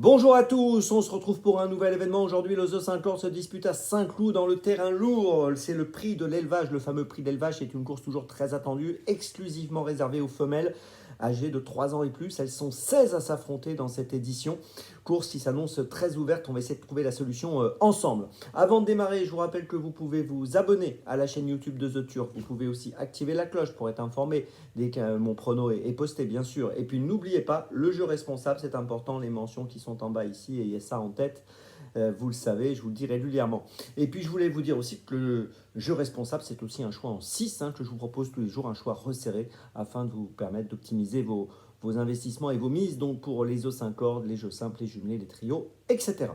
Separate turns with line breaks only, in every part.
Bonjour à tous, on se retrouve pour un nouvel événement. Aujourd'hui, le The 50 se dispute à Saint-Cloud dans le terrain lourd. C'est le prix de l'élevage, le fameux prix d'élevage. C'est une course toujours très attendue, exclusivement réservée aux femelles âgées de 3 ans et plus. Elles sont 16 à s'affronter dans cette édition. Course qui s'annonce très ouverte. On va essayer de trouver la solution ensemble. Avant de démarrer, je vous rappelle que vous pouvez vous abonner à la chaîne YouTube de The Turf. Vous pouvez aussi activer la cloche pour être informé dès que mon prono est posté, bien sûr. Et puis n'oubliez pas, le jeu responsable, c'est important. Les mentions qui sont en bas ici, ayez ça en tête. Vous le savez, je vous le dis régulièrement. Et puis je voulais vous dire aussi que le jeu responsable, c'est aussi un choix en 6 que je vous propose tous les jours, un choix resserré afin de vous permettre d'optimiser vos investissements et vos mises, donc pour les os 5 cordes, les jeux simples, les jumelés, les trios, etc.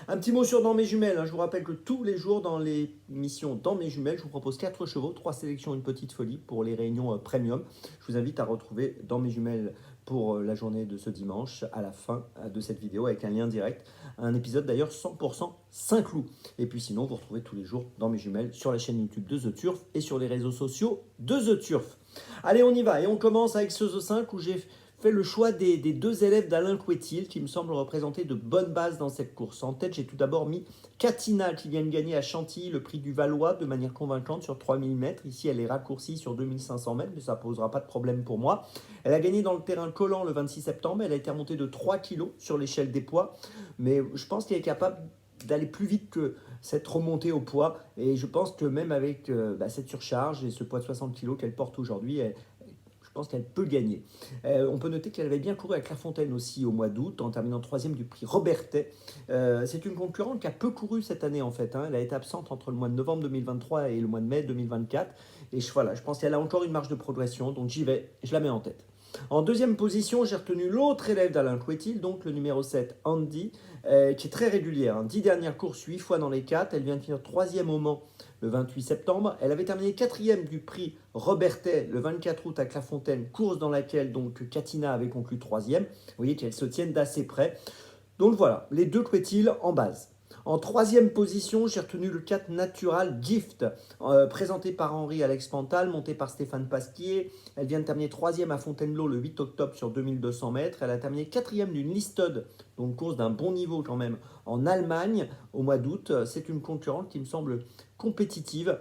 Un petit mot sur Dans mes jumelles. Je vous rappelle que tous les jours dans les missions Dans mes jumelles, je vous propose 4 chevaux, 3 sélections, une petite folie pour les réunions premium. Je vous invite à retrouver Dans mes jumelles pour la journée de ce dimanche à la fin de cette vidéo avec un lien direct. Un épisode d'ailleurs 100% Saint-Cloud. Et puis sinon, vous retrouvez tous les jours Dans mes jumelles sur la chaîne YouTube de The Turf et sur les réseaux sociaux de The Turf. Allez, on y va et on commence avec ce The 5 où j'ai fait le choix des deux élèves d'Alain Couetil qui me semblent représenter de bonnes bases dans cette course. En tête, j'ai tout d'abord mis Katina qui vient de gagner à Chantilly le prix du Valois de manière convaincante sur 3000 mètres. Ici, elle est raccourcie sur 2500 mètres, mais ça ne posera pas de problème pour moi. Elle a gagné dans le terrain collant le 26 septembre. Elle a été remontée de 3 kg sur l'échelle des poids, mais je pense qu'elle est capable d'aller plus vite que cette remontée au poids. Et je pense que même avec cette surcharge et ce poids de 60 kg qu'elle porte aujourd'hui, je pense qu'elle peut gagner. On peut noter qu'elle avait bien couru à Clairefontaine aussi au mois d'août, en terminant 3e du prix Robertet. C'est une concurrente qui a peu couru cette année en fait. Elle a été absente entre le mois de novembre 2023 et le mois de mai 2024. Et voilà, je pense qu'elle a encore une marge de progression, donc j'y vais, je la mets en tête. En deuxième position, j'ai retenu l'autre élève d'Alain Couetil, donc le numéro 7, Andy, qui est très régulière. 10 dernières courses, 8 fois dans les 4. Elle vient de finir 3e au Mans le 28 septembre. Elle avait terminé 4e du prix Robertet le 24 août à Clairefontaine, course dans laquelle donc Katina avait conclu 3e. Vous voyez qu'elles se tiennent d'assez près. Donc voilà, les deux Couetil en base. En 3e position, j'ai retenu le 4 Natural Gift, présenté par Henri-Alex Pantal, monté par Stéphane Pasquier. Elle vient de terminer 3e à Fontainebleau le 8 octobre sur 2200 mètres. Elle a terminé 4e d'une Listed, donc course d'un bon niveau quand même, en Allemagne au mois d'août. C'est une concurrente qui me semble compétitive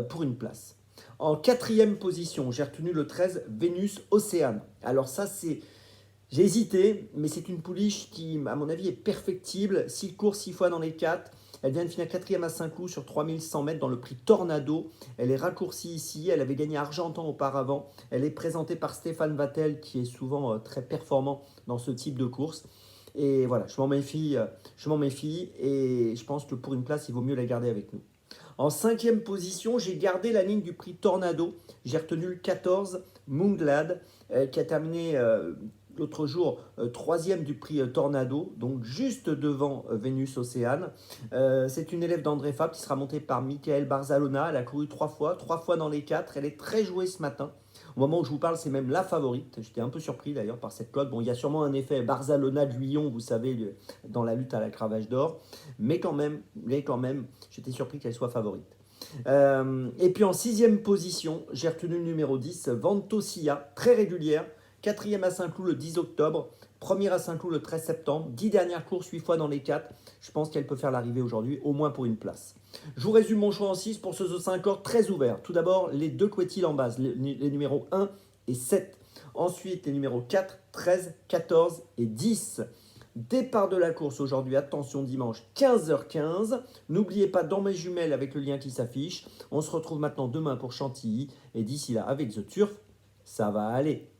pour une place. En 4e position, j'ai retenu le 13 Vénus Océane. Alors ça, c'est... J'ai hésité, mais c'est une pouliche qui, à mon avis, est perfectible. 6 courses, 6 fois dans les 4. Elle vient de finir 4e à Saint-Cloud sur 3100 mètres dans le prix Tornado. Elle est raccourcie ici. Elle avait gagné Argentan auparavant. Elle est présentée par Stéphane Vattel, qui est souvent très performant dans ce type de course. Et voilà, je m'en méfie et je pense que pour une place, il vaut mieux la garder avec nous. En 5e position, j'ai gardé la ligne du prix Tornado. J'ai retenu le 14 Moonglad qui a terminé l'autre jour 3e du prix Tornado, donc juste devant Vénus Océane. C'est une élève d'André Fab qui sera montée par Michael Barzalona. Elle a couru 3 fois dans les 4. Elle est très jouée ce matin. Au moment où je vous parle, c'est même la favorite. J'étais un peu surpris d'ailleurs par cette cote. Bon, il y a sûrement un effet Barzalona de Lyon, vous savez, dans la lutte à la cravache d'or. Mais quand même, j'étais surpris qu'elle soit favorite. Et puis en 6e position, j'ai retenu le numéro 10, Ventosia, très régulière. 4e à Saint-Cloud le 10 octobre, 1er à Saint-Cloud le 13 septembre, 10 dernières courses, 8 fois dans les 4. Je pense qu'elle peut faire l'arrivée aujourd'hui, au moins pour une place. Je vous résume mon choix en 6 pour ce The 5 or très ouvert. Tout d'abord, les deux Couetil en base, les numéros 1 et 7. Ensuite, les numéros 4, 13, 14 et 10. Départ de la course aujourd'hui, attention, dimanche 15h15. N'oubliez pas Dans mes jumelles avec le lien qui s'affiche. On se retrouve maintenant demain pour Chantilly. Et d'ici là, avec The Turf, ça va aller.